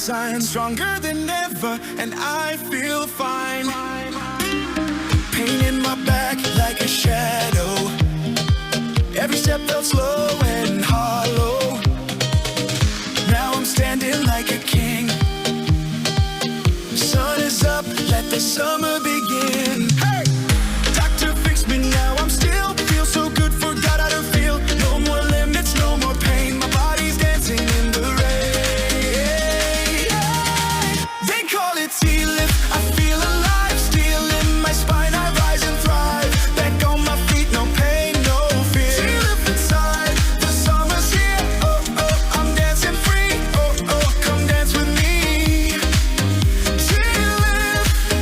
sign, stronger than ever, and I feel fine. Pain in my back like a shadow. Every step felt slow and hollow. Now I'm standing like a king. Sun is up, let the summer begin. Hey! Doctor fixed me now, I'm still feel so good, forgot how to feel. No more limits, no more pain, my body's dancing in the rain. They call it sea-lift, I feel alive, steel in my spine, I rise and thrive. Back on my feet, no pain, no fear. Sea-lift inside, the summer's here. Oh, oh, I'm dancing free. Oh, oh, come dance with me.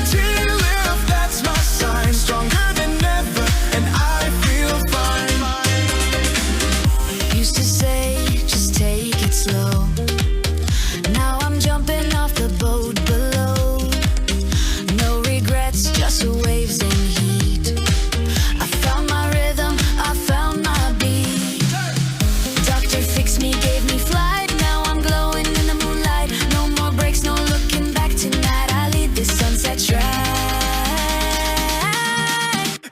Sea-lift, that's my sign. Stronger than ever, and I feel fine. Used to say, just take it slow. Now I'm jumping off the boat below. No regrets, just waves and heat. I found my rhythm, I found my beat. Doctor fixed me, gave me flight. Now I'm glowing in the moonlight. No more breaks, no looking back tonight. I lead this sunset stride.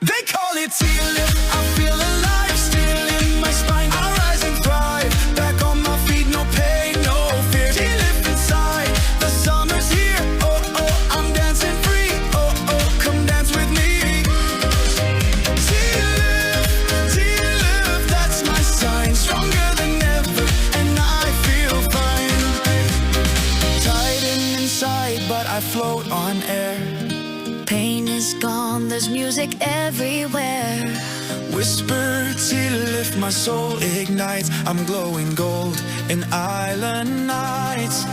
They call it sea-lift, I feel alive, still in my spine, I rise and thrive. Back on my feet, no pain, no fear. Sea-lift inside, the summer's here. Oh, oh, I'm dancing free. Oh, oh, come dance with me. Sea-lift, that's my sign. Stronger than ever, and I feel fine. Tighten inside, but I float on air. Pain is gone, there's music everywhere. Whisper sea-lift, my soul ignites. I'm glowing gold in island nights.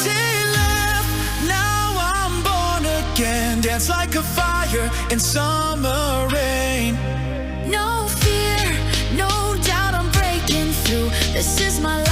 Sea-lift, now I'm born again. Dance like a fire in summer rain. No fear, no doubt I'm breaking through. This is my life.